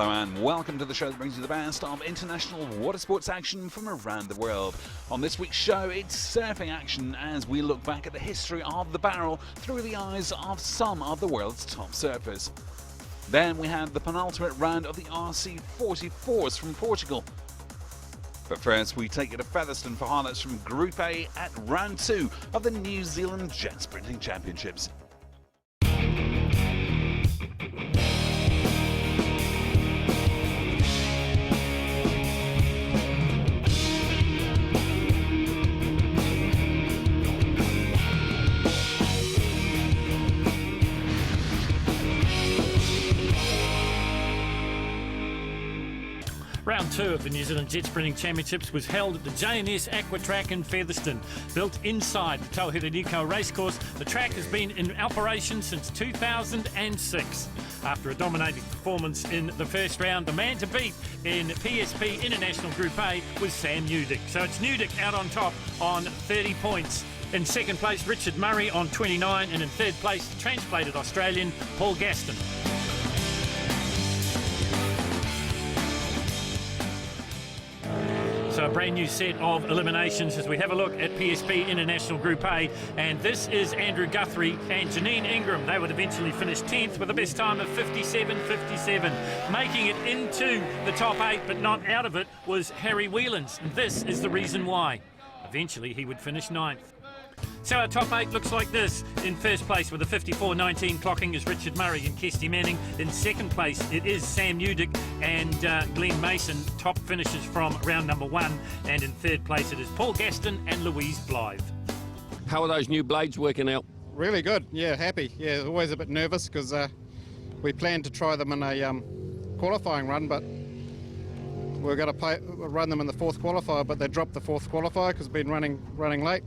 Hello and welcome to the show that brings you the best of international water sports action from around the world. On this week's show, it's surfing action as we look back at the history of the barrel through the eyes of some of the world's top surfers. Then we have the penultimate round of the RC44s from Portugal. But first, we take you to Featherston for highlights from Group A at round 2 of the New Zealand Jetsprinting Championships. Round 2 of the New Zealand Jetsprinting Championships was held at the J&S Aqua Track in Featherston. Built inside the Tauhera racecourse, the track has been in operation since 2006. After a dominating performance in the first round, the man to beat in PSP International Group A was Sam Newdick. So it's Newdick out on top on 30 points. In second place, Richard Murray on 29, and in third place, the transplanted Australian Paul Gaston. So a brand new set of eliminations as we have a look at PSP International Group A, and this is Andrew Guthrie and Janine Ingram. They would eventually finish 10th with a best time of 57.57. Making it into the top 8 but not out of it was Harry Whelans, and this is the reason why. Eventually he would finish 9th. So our top 8 looks like this. In first place with a 54.19 clocking is Richard Murray and Kirsty Manning. In second place it is Sam Newdick and Glenn Mason, top finishers from round number 1. And in third place it is Paul Gaston and Louise Blythe. How are those new blades working out? Really good, yeah, happy. Yeah, always a bit nervous because we planned to try them in a qualifying run, but we're going to run them in the fourth qualifier, but they dropped the fourth qualifier because we've been running late.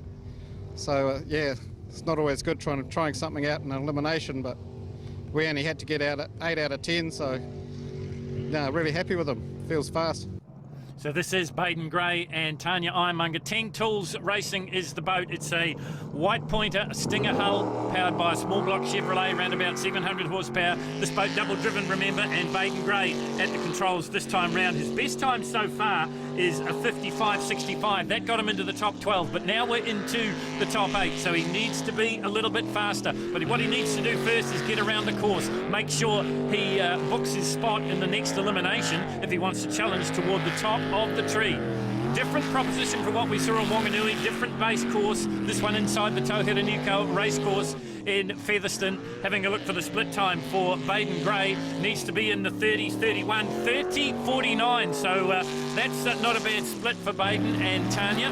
So yeah, it's not always good trying something out in an elimination, but we only had to get out at 8 out of 10, so no, really happy with them. Feels fast. So this is Baden Gray and Tanya Ironmonger. Tang Tools Racing is the boat. It's a white pointer, a Stinger hull, powered by a small block Chevrolet, around about 700 horsepower. This boat double driven, remember, and Baden Gray at the controls this time round. His best time so far is a 55.65. That got him into the top 12, but now we're into the top 8, so he needs to be a little bit faster. But what he needs to do first is get around the course, make sure he books his spot in the next elimination if he wants to challenge toward the top of the tree. Different proposition from what we saw on Wanganui, different base course. This one inside the Tauhera racecourse in Featherston. Having a look for the split time for Baden Gray, needs to be in the 30s, 31, 30.49. So that's not a bad split for Baden and Tanya.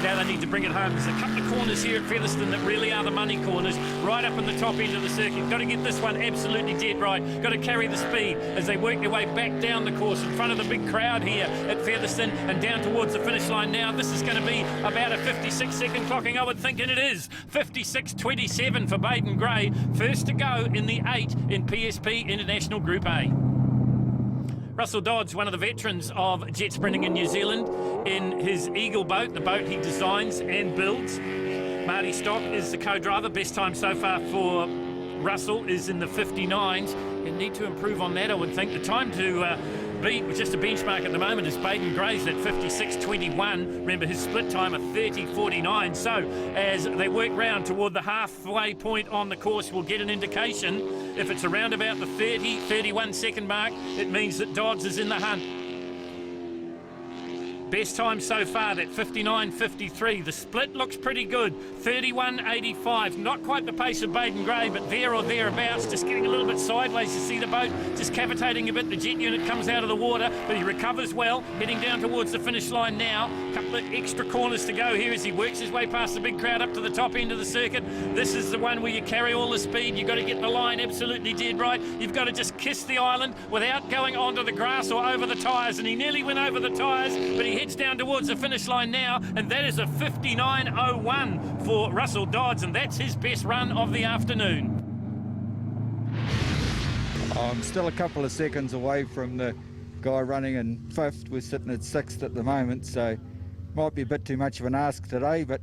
Now they need to bring it home. There's a couple of corners here at Featherston that really are the money corners, right up in the top end of the circuit. Got to get this one absolutely dead right. Got to carry the speed as they work their way back down the course in front of the big crowd here at Featherston and down towards the finish line now. This is going to be about a 56-second clocking, I would think, and it is. 56.27 for Baden Gray. First to go in the 8 in PSP International Group A. Russell Dodds, one of the veterans of jet sprinting in New Zealand, in his Eagle boat, the boat he designs and builds. Marty Stock is the co-driver. Best time so far for Russell is in the 59s. You need to improve on that, I would think. The time to beat, with just a benchmark at the moment, is Baden Gray's at 56.21. Remember, his split time of 30.49. So as they work round toward the halfway point on the course, we'll get an indication. If it's around about the 31 second mark, it means that Dodds is in the hunt. Best time so far, that 59.53. The split looks pretty good. 31.85. Not quite the pace of Baden Gray, but there or thereabouts. Just getting a little bit sideways. You see the boat just cavitating a bit. The jet unit comes out of the water, but he recovers well. Heading down towards the finish line now. A couple of extra corners to go here as he works his way past the big crowd up to the top end of the circuit. This is the one where you carry all the speed. You've got to get the line absolutely dead right. You've got to just kiss the island without going onto the grass or over the tyres. And he nearly went over the tyres, but he heads down towards the finish line now, and that is a 59.01 for Russell Dodds, and that's his best run of the afternoon. I'm still a couple of seconds away from the guy running in 5th. We're sitting at 6th at the moment, so might be a bit too much of an ask today, but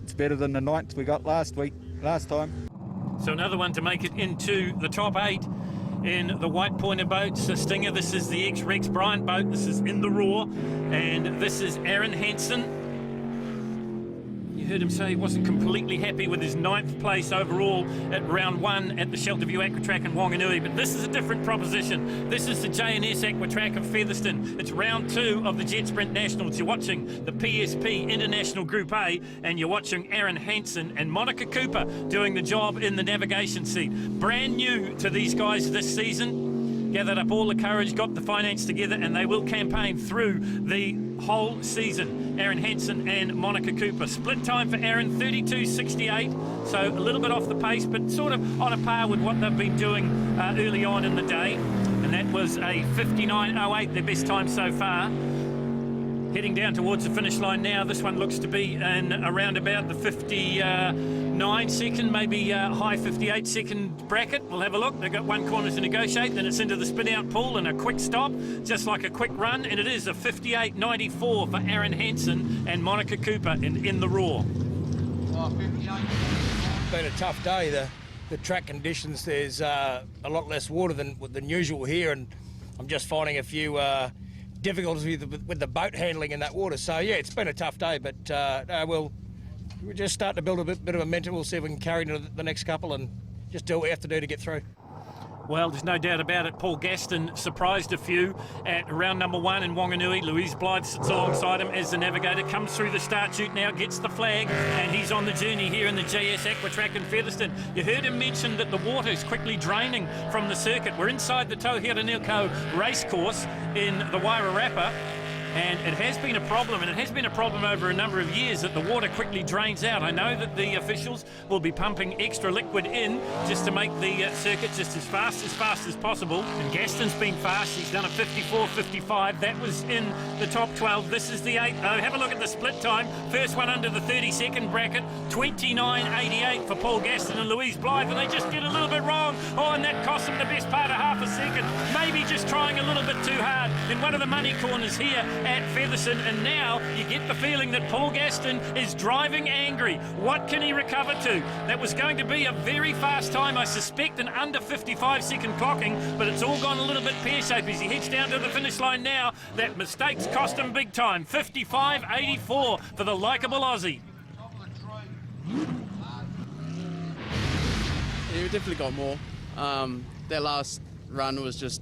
it's better than the 9th we got last time. So another one to make it into the top 8 in the white pointer boats. The Stinger, this is the ex-Rex Bryant boat. This is in the Roar. And this is Aaron Hansen. You heard him say he wasn't completely happy with his 9th place overall at round 1 at the Shelter View Aquatrack in Wanganui, but this is a different proposition. This is the J&S Aquatrack of Featherston. It's round 2 of the Jet Sprint Nationals. You're watching the PSP International Group A, and you're watching Aaron Hansen and Monica Cooper doing the job in the navigation seat. Brand new to these guys this season. Gathered up all the courage, got the finance together, and they will campaign through the whole season. Aaron Hansen and Monica Cooper. Split time for Aaron, 32.68, so a little bit off the pace, but sort of on a par with what they've been doing early on in the day. And that was a 59.08, their best time so far. Heading down towards the finish line now. This one looks to be in around about the 59-second, maybe high 58-second bracket. We'll have a look. They've got one corner to negotiate, then it's into the spin-out pool and a quick stop, just like a quick run, and it is a 58.94 for Aaron Hansen and Monica Cooper in the Roar. It's been a tough day. The track conditions, there's a lot less water than usual here, and I'm just finding a few difficulties with the boat handling in that water. So yeah, it's been a tough day, but we're just starting to build a bit of momentum. We'll see if we can carry into the next couple and just do what we have to do to get through. Well, there's no doubt about it. Paul Gaston surprised a few at round number 1 in Wanganui. Louise Blythe sits alongside him as the navigator, comes through the start chute now, gets the flag, and he's on the journey here in the JS Aquatrack in Featherston. You heard him mention that the water is quickly draining from the circuit. We're inside the Tauhiranilko racecourse in the Wairarapa. And it has been a problem, and it has been a problem over a number of years, that the water quickly drains out. I know that the officials will be pumping extra liquid in just to make the circuit just as fast as possible. And Gaston's been fast. He's done a 54.55. That was in the top 12. This is the 8th. Have a look at the split time. First one under the 30-second bracket, 29.88 for Paul Gaston and Louise Blythe, and they just get a little bit wrong. Oh, and that cost them the best part of half a second. Maybe just trying a little bit too hard in one of the money corners here at Featherston, and now you get the feeling that Paul Gaston is driving angry. What can he recover to? That was going to be a very fast time, I suspect, an under 55-second clocking, but it's all gone a little bit pear-shaped as he heads down to the finish line now. That mistake's cost him big time. 55.84 for the likeable Aussie. Yeah, we definitely got more. Their last run was just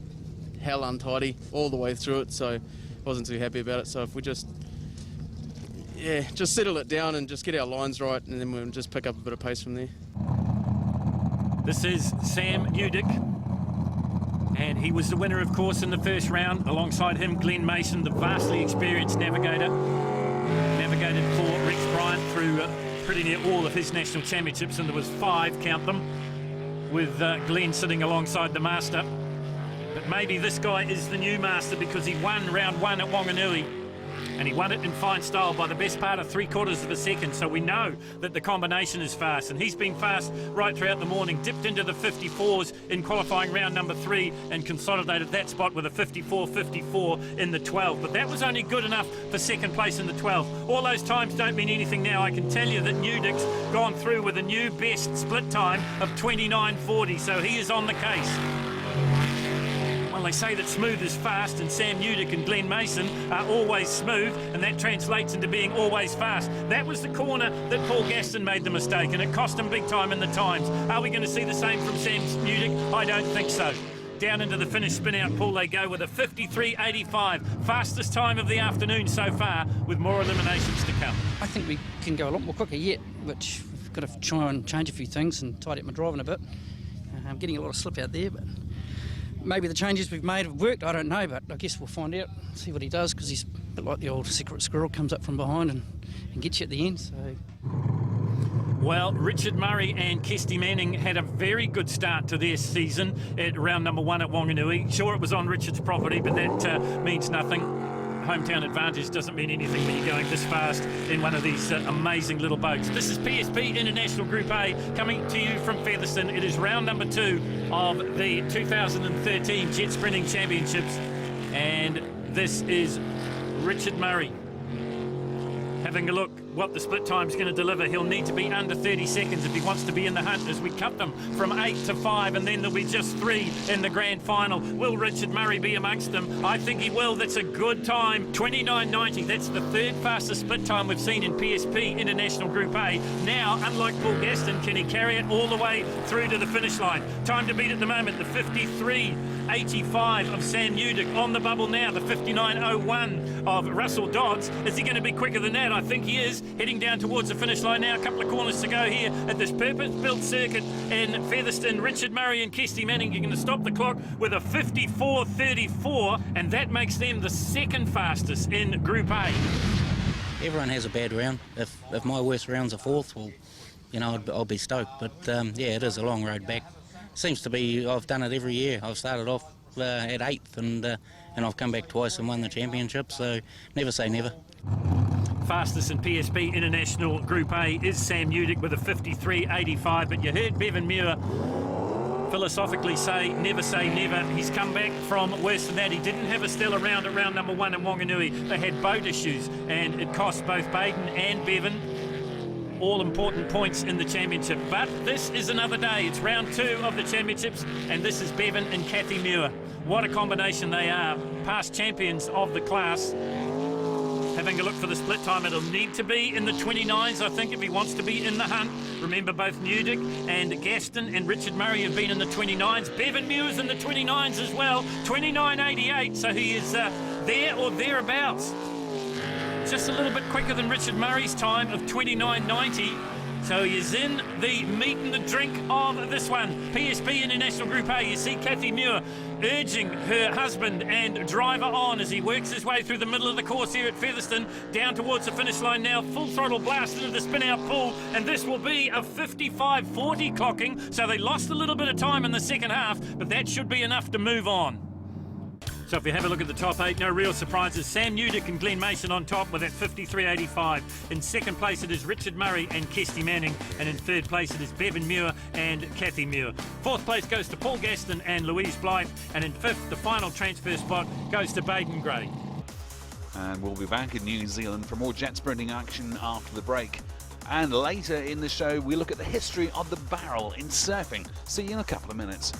hell untidy all the way through it, so wasn't too happy about it. So if we just settle it down and just get our lines right, and then we'll just pick up a bit of pace from there. This is Sam Udick, and he was the winner, of course, in the first round. Alongside him, Glenn Mason, the vastly experienced navigator, navigated for Rex Bryant through pretty near all of his national championships, and there was 5, count them, with Glenn sitting alongside the master. But maybe this guy is the new master, because he won round 1 at Wanganui, and he won it in fine style by the best part of 3/4 of a second. So we know that the combination is fast, and he's been fast right throughout the morning. Dipped into the 54s in qualifying round number 3 and consolidated that spot with a 54.54 in the 12. But that was only good enough for second place in the 12. All those times don't mean anything now. I can tell you that Newdick's gone through with a new best split time of 29.40, so he is on the case. Well, they say that smooth is fast, and Sam Udick and Glenn Mason are always smooth, and that translates into being always fast. That was the corner that Paul Gaston made the mistake, and it cost him big time in the times. Are we going to see the same from Sam Udick? I don't think so. Down into the finish spin-out pool they go with a 53.85. Fastest time of the afternoon so far, with more eliminations to come. I think we can go a lot more quicker yet, which we've got to try and change a few things and tidy up my driving a bit. I'm getting a lot of slip out there, but maybe the changes we've made have worked, I don't know, but I guess we'll find out, see what he does, because he's a bit like the old secret squirrel, comes up from behind and gets you at the end. So. Well, Richard Murray and Kesty Manning had a very good start to their season at round number 1 at Wanganui. Sure, it was on Richard's property, but that means nothing. Hometown advantage doesn't mean anything when you're going this fast in one of these amazing little boats. This is PSP International Group A coming to you from Featherston. It is round number 2 of the 2013 Jetsprinting Championships, and this is Richard Murray having a look what the split time's going to deliver. He'll need to be under 30 seconds if he wants to be in the hunt, as we cut them from 8 to 5, and then there'll be just 3 in the grand final. Will Richard Murray be amongst them? I think he will. That's a good time. 29.90. That's the third fastest split time we've seen in PSP International Group A. Now, unlike Paul Gaston, can he carry it all the way through to the finish line? Time to beat at the moment, the 53.85 of Sam Udick on the bubble now, the 59.01 of Russell Dodds. Is he going to be quicker than that? I think he is. Heading down towards the finish line now. A couple of corners to go here at this purpose-built circuit in Featherston. Richard Murray and Kirsty Manning are going to stop the clock with a 54.34, and that makes them the second fastest in Group A. Everyone has a bad round. If my worst round's a fourth, well, you know, I'll be stoked. But yeah, it is a long road back. Seems to be, I've done it every year. I've started off at 8th and I've come back twice and won the championship, so never say never. Fastest in PSP International Group A is Sam Udick with a 53.85, but you heard Bevan Muir philosophically say never. He's come back from worse than that. He didn't have a stellar round at round number 1 in Wanganui. They had boat issues, and it cost both Baden and Bevan all important points in the championship. But this is another day. It's round 2 of the championships, and this is Bevan and Kathy Muir. What a combination they are. Past champions of the class. Having a look for the split time, it'll need to be in the 29s, I think, if he wants to be in the hunt. Remember, both Udick and Gaston and Richard Murray have been in the 29s. Bevan Muir's in the 29s as well, 29.88, so he is there or thereabouts. Just a little bit quicker than Richard Murray's time of 29.90. So he is in the meat and the drink of this one. PSP International Group A. You see Kathy Muir urging her husband and driver on as he works his way through the middle of the course here at Featherston, down towards the finish line now. Full throttle blast into the spin-out pool, and this will be a 55.40 clocking. So they lost a little bit of time in the second half, but that should be enough to move on. So if you have a look at the top 8, no real surprises. Sam Udick and Glenn Mason on top with that 53.85. In second place it is Richard Murray and Kirsty Manning, and in third place it is Bevan Muir and Kathy Muir. Fourth place goes to Paul Gaston and Louise Blythe, and in fifth, the final transfer spot goes to Baden Gray. And we'll be back in New Zealand for more jet sprinting action after the break. And later in the show, we look at the history of the barrel in surfing. See you in a couple of minutes.